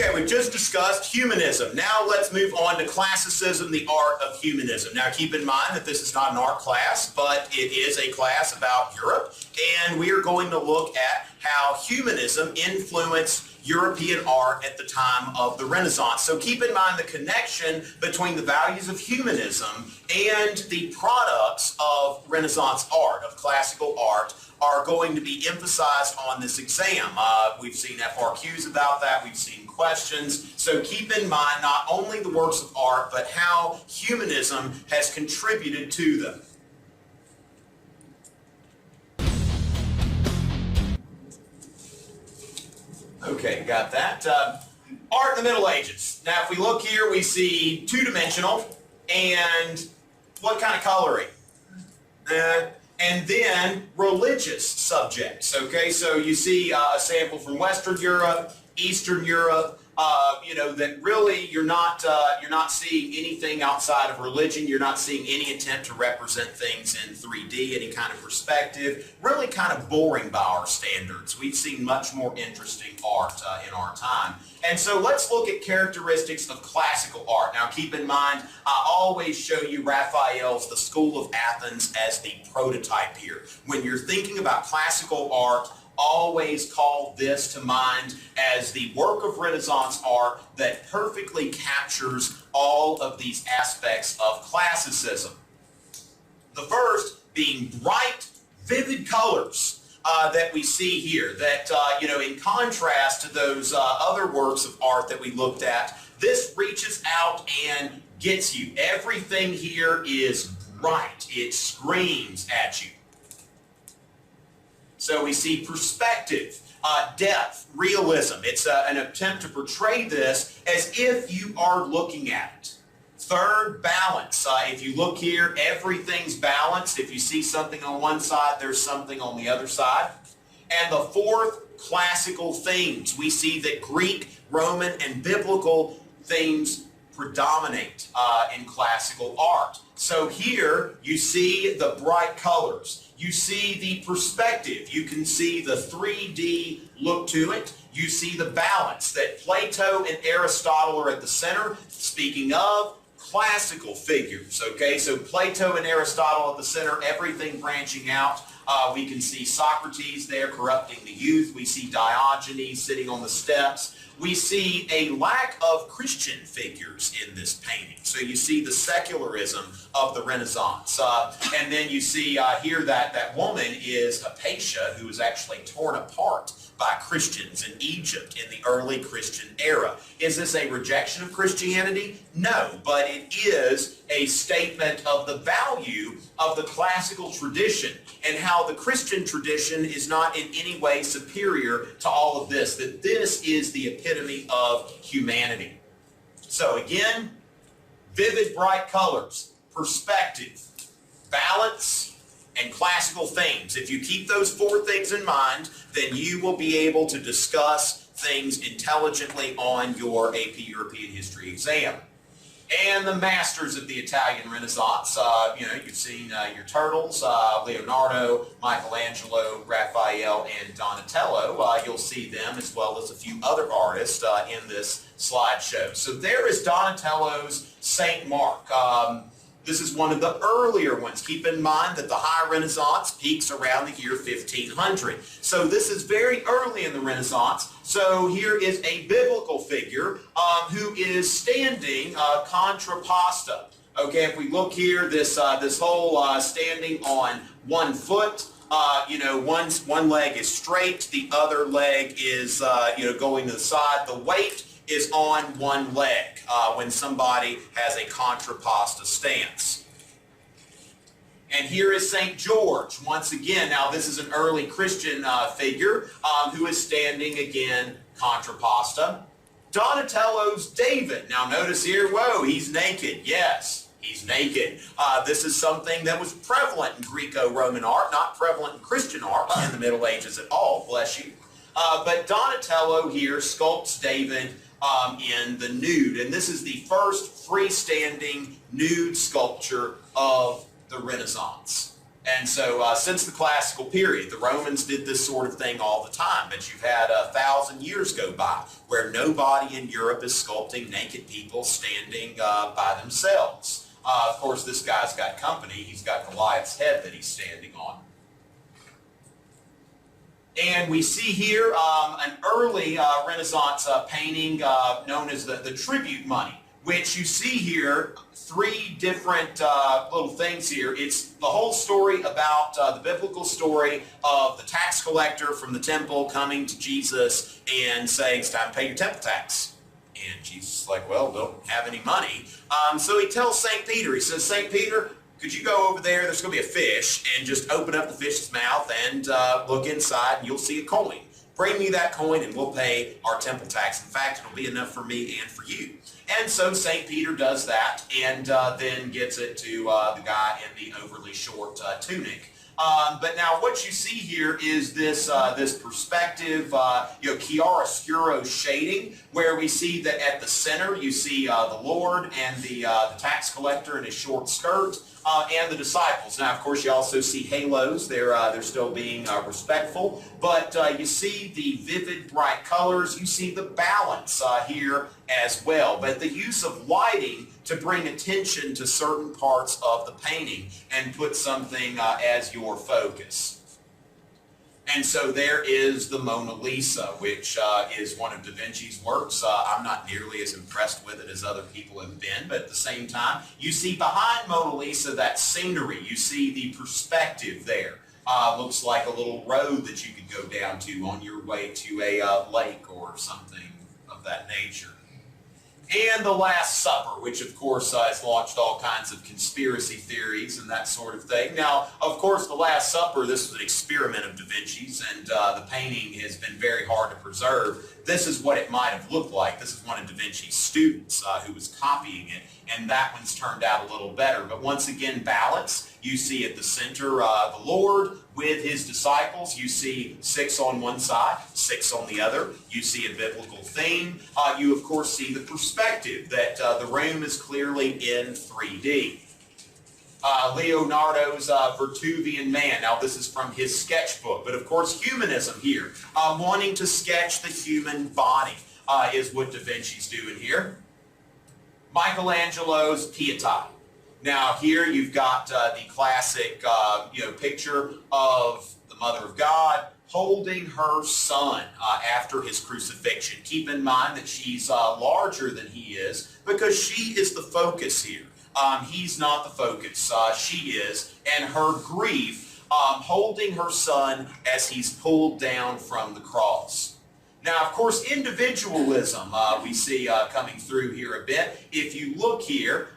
Okay, we've just discussed humanism. Now let's move on to classicism, the art of humanism. Now keep in mind that this is not an art class, but it is a class about Europe, and we are going to look at how humanism influenced European art at the time of the Renaissance. So keep in mind the connection between the values of humanism and the products of Renaissance art, of classical art, are going to be emphasized on this exam. We've seen FRQs about that, we've seen questions, so keep in mind not only the works of art, but how humanism has contributed to them. Okay, got that. Art in the Middle Ages. Now if we look here, we see two-dimensional, and what kind of coloring? And then religious subjects, okay? So you see a sample from Western Europe, Eastern Europe, that really you're not seeing anything outside of religion. You're not seeing any attempt to represent things in 3D, any kind of perspective. Really kind of boring by our standards. We've seen much more interesting art in our time. And so let's look at characteristics of classical art. Now keep in mind, I always show you Raphael's The School of Athens as the prototype here. When you're thinking about classical art, always call this to mind as the work of Renaissance art that perfectly captures all of these aspects of classicism. The first being bright, vivid colors. That we see here, that, in contrast to those other works of art that we looked at, this reaches out and gets you. Everything here is bright. It screams at you. So we see perspective, depth, realism. It's an attempt to portray this as if you are looking at it. Third, balance. If you look here, everything's balanced. If you see something on one side, there's something on the other side. And the fourth, classical themes. We see that Greek, Roman, and biblical themes predominate in classical art. So here you see the bright colors. You see the perspective. You can see the 3D look to it. You see the balance, that Plato and Aristotle are at the center. Speaking of classical figures, okay? So Plato and Aristotle at the center, everything branching out. We can see Socrates there corrupting the youth. We see Diogenes sitting on the steps. We see a lack of Christian figures in this painting. So you see the secularism of the Renaissance. And then you see here that woman is Hypatia, who was actually torn apart by Christians in Egypt in the early Christian era. Is this a rejection of Christianity? No, but it is a statement of the value of the classical tradition and how the Christian tradition is not in any way superior to all of this, that this is the epitome of humanity. So again, vivid bright colors, perspective, balance, and classical themes. If you keep those four things in mind, then you will be able to discuss things intelligently on your AP European History exam. And the masters of the Italian Renaissance, you've seen your turtles, Leonardo, Michelangelo, Raphael, and Donatello. You'll see them as well as a few other artists in this slideshow. So there is Donatello's Saint Mark. This is one of the earlier ones. Keep in mind that the High Renaissance peaks around the year 1500. So this is very early in the Renaissance. So here is a biblical figure who is standing contrapposta. Okay, if we look here, this whole standing on one foot, one leg is straight, the other leg is going to the side. The weight is on one leg when somebody has a contrapposta stance. And here is St. George, once again. Now this is an early Christian figure who is standing again contrapposta. Donatello's David. Now notice here, whoa, he's naked. Yes, he's naked. This is something that was prevalent in Greco-Roman art, not prevalent in Christian art in the Middle Ages at all, bless you. But Donatello here sculpts David in the nude, and this is the first freestanding nude sculpture of the Renaissance. And so since the classical period, the Romans did this sort of thing all the time, but you've had 1,000 years go by where nobody in Europe is sculpting naked people standing by themselves. Of course, this guy's got company. He's got Goliath's head that he's standing on. And we see here an early Renaissance painting known as the tribute money, which you see here, three different little things here. It's the whole story about the biblical story of the tax collector from the temple coming to Jesus and saying, it's time to pay your temple tax. And Jesus is like, well, don't have any money. So he tells St. Peter, he says, St. Peter, could you go over there, there's going to be a fish, and just open up the fish's mouth and look inside and you'll see a coin. Bring me that coin and we'll pay our temple tax. In fact, it'll be enough for me and for you. And so St. Peter does that and then gives it to the guy in the overly short tunic. But now what you see here is this this perspective, chiaroscuro shading, where we see that at the center you see the Lord and the tax collector in his short skirt, and the disciples. Now, of course, you also see halos. They're still being respectful, but you see the vivid, bright colors. You see the balance here as well. But the use of lighting to bring attention to certain parts of the painting and put something as your focus. And so there is the Mona Lisa, which is one of Da Vinci's works. I'm not nearly as impressed with it as other people have been, but at the same time, you see behind Mona Lisa that scenery. You see the perspective there. Looks like a little road that you could go down to on your way to a lake or something of that nature. And The Last Supper, which of course has launched all kinds of conspiracy theories and that sort of thing. Now, of course, The Last Supper, this was an experiment of Da Vinci's, and the painting has been very hard to preserve. This is what it might have looked like. This is one of Da Vinci's students who was copying it, and that one's turned out a little better. But once again, balance. You see at the center the Lord with his disciples. You see 6 on one side, 6 on the other. You see a biblical theme. You, of course, see the perspective that the room is clearly in 3D. Leonardo's Vertuvian Man. Now, this is from his sketchbook, but of course, humanism here. Wanting to sketch the human body is what Da Vinci's doing here. Michelangelo's Pietà. Now, here you've got the classic picture of the Mother of God holding her son after his crucifixion. Keep in mind that she's larger than he is because she is the focus here. He's not the focus. She is. And her grief holding her son as he's pulled down from the cross. Now, of course, individualism we see coming through here a bit. If you look here,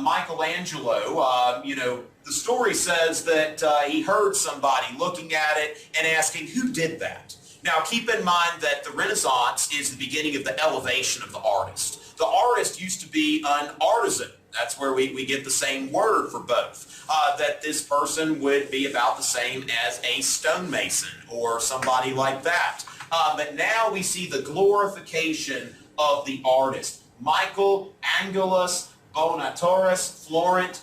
Michelangelo, the story says that he heard somebody looking at it and asking, who did that? Now, keep in mind that the Renaissance is the beginning of the elevation of the artist. The artist used to be an artisan. That's where we get the same word for both. That this person would be about the same as a stonemason or somebody like that. But now we see the glorification of the artist. Michael Angelus Bonatoris Florent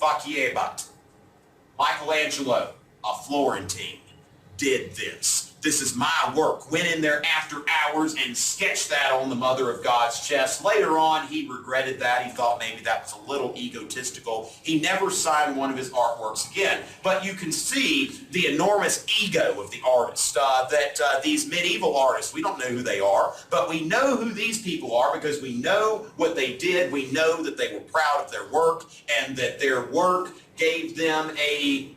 Faciebat. Michelangelo, a Florentine, did this. This is my work. Went in there after hours and sketched that on the Mother of God's chest. Later on, he regretted that. He thought maybe that was a little egotistical. He never signed one of his artworks again. But you can see the enormous ego of the artist, that these medieval artists, we don't know who they are, but we know who these people are because we know what they did. We know that they were proud of their work and that their work gave them a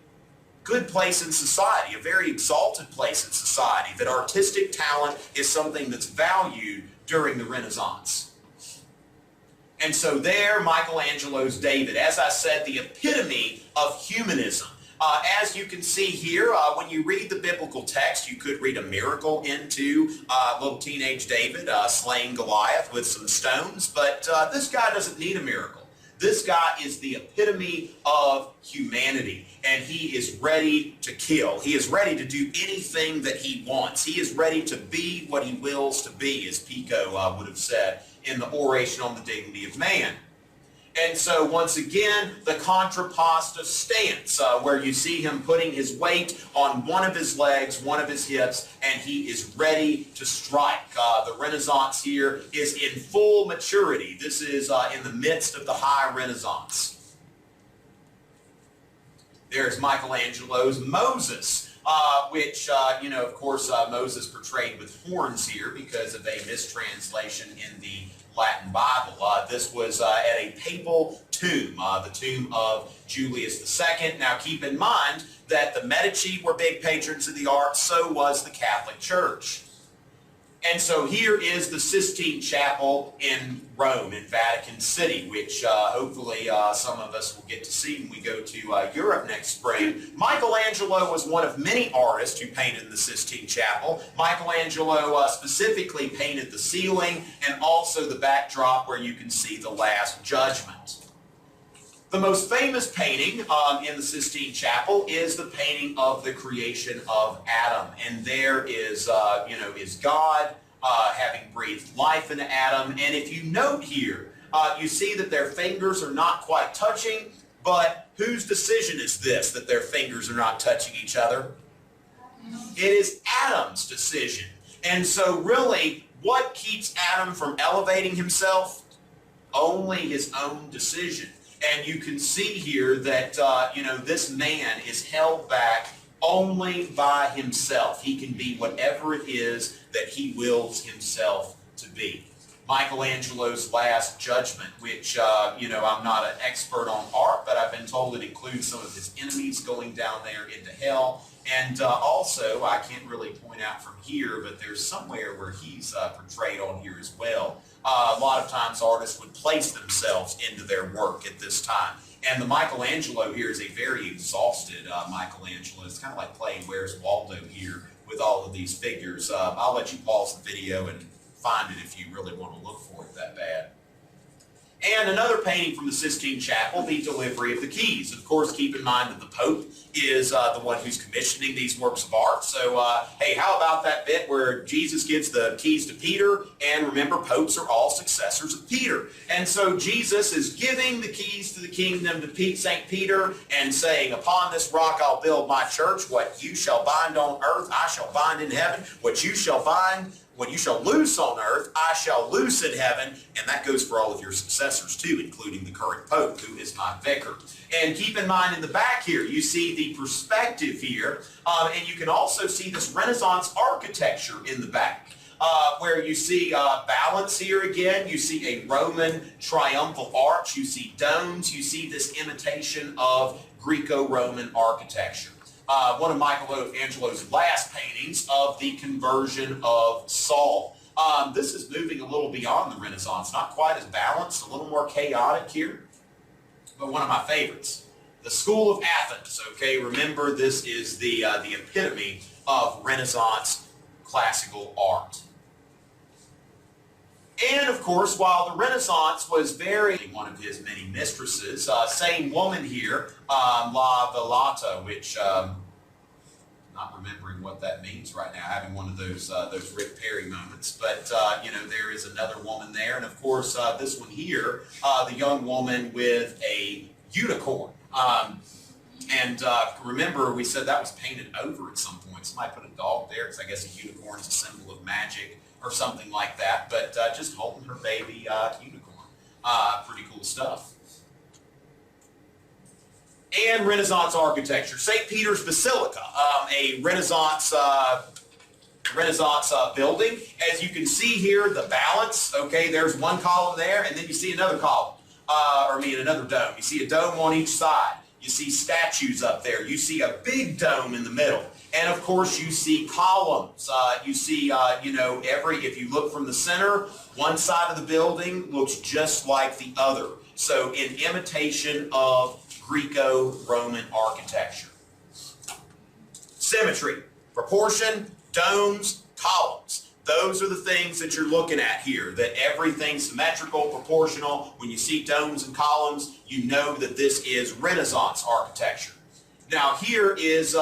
good place in society, a very exalted place in society, that artistic talent is something that's valued during the Renaissance. And so there, Michelangelo's David, as I said, the epitome of humanism. As you can see here, when you read the biblical text, you could read a miracle into little teenage David slaying Goliath with some stones, but this guy doesn't need a miracle. This guy is the epitome of humanity, and he is ready to kill. He is ready to do anything that he wants. He is ready to be what he wills to be, as Pico would have said in the Oration on the Dignity of Man. And so once again, the contrapposto stance, where you see him putting his weight on one of his legs, one of his hips, and he is ready to strike. The Renaissance here is in full maturity. This is in the midst of the High Renaissance. There's Michelangelo's Moses, which, of course, Moses portrayed with horns here because of a mistranslation in the Latin Bible. This was at a papal tomb, the tomb of Julius II. Now keep in mind that the Medici were big patrons of the arts, so was the Catholic Church. And so here is the Sistine Chapel in Rome, in Vatican City, which hopefully some of us will get to see when we go to Europe next spring. Michelangelo was one of many artists who painted the Sistine Chapel. Michelangelo specifically painted the ceiling and also the backdrop where you can see the Last Judgment. The most famous painting in the Sistine Chapel is the painting of the creation of Adam. And there is, is God having breathed life into Adam. And if you note here, you see that their fingers are not quite touching, but whose decision is this, that their fingers are not touching each other? It is Adam's decision. And so really, what keeps Adam from elevating himself? Only his own decision. And you can see here that, this man is held back only by himself. He can be whatever it is that he wills himself to be. Michelangelo's Last Judgment, which, I'm not an expert on art, but I've been told it includes some of his enemies going down there into hell. And also, I can't really point out from here, but there's somewhere where he's portrayed on here as well. A lot of times artists would place themselves into their work at this time. And the Michelangelo here is a very exhausted Michelangelo. It's kind of like playing Where's Waldo here with all of these figures. I'll let you pause the video and find it if you really want to look for it that bad. And another painting from the Sistine Chapel, the Delivery of the Keys. Of course, keep in mind that the Pope is the one who's commissioning these works of art. So, hey, how about that bit where Jesus gives the keys to Peter? And remember, popes are all successors of Peter. And so Jesus is giving the keys to the kingdom to St. Peter and saying, upon this rock I'll build my church. What you shall bind on earth, I shall bind in heaven. What you shall loose on earth, I shall loose in heaven. And that goes for all of your successors too, including the current Pope, who is my vicar. And keep in mind in the back here, you see the perspective here, and you can also see this Renaissance architecture in the back, where you see balance here again. You see a Roman triumphal arch. You see domes. You see this imitation of Greco-Roman architecture. One of Michelangelo's last paintings of the conversion of Saul. This is moving a little beyond the Renaissance, not quite as balanced, a little more chaotic here, but one of my favorites. The School of Athens, okay? Remember, this is the epitome of Renaissance classical art. And of course, while the Renaissance was one of his many mistresses, same woman here, La Villata, which not remembering what that means right now, having one of those Rick Perry moments. But there is another woman there, and of course, this one here, the young woman with a unicorn. Remember, we said that was painted over at some point. Somebody put a dog there because I guess a unicorn is a symbol of magic or something like that, but just holding her baby unicorn. Pretty cool stuff. And Renaissance architecture. St. Peter's Basilica, a Renaissance building. As you can see here, the balance, okay, there's one column there, and then you see another column, another dome. You see a dome on each side. You see statues up there. You see a big dome in the middle. And of course, you see columns. You see, if you look from the center, one side of the building looks just like the other. So in imitation of Greco-Roman architecture. Symmetry, proportion, domes, columns. Those are the things that you're looking at here, that everything's symmetrical, proportional. When you see domes and columns, you know that this is Renaissance architecture. Now here is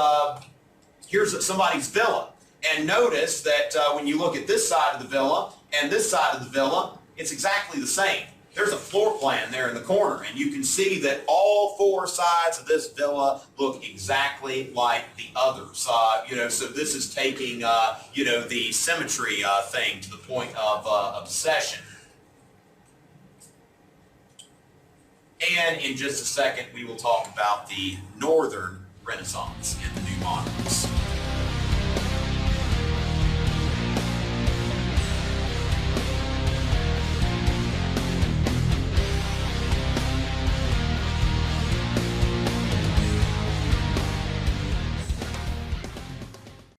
here's somebody's villa. And notice that when you look at this side of the villa and this side of the villa, it's exactly the same. there's a floor plan there in the corner, and you can see that all four sides of this villa look exactly like the others. So this is taking, the symmetry thing to the point of obsession. And in just a second, we will talk about the Northern Renaissance in the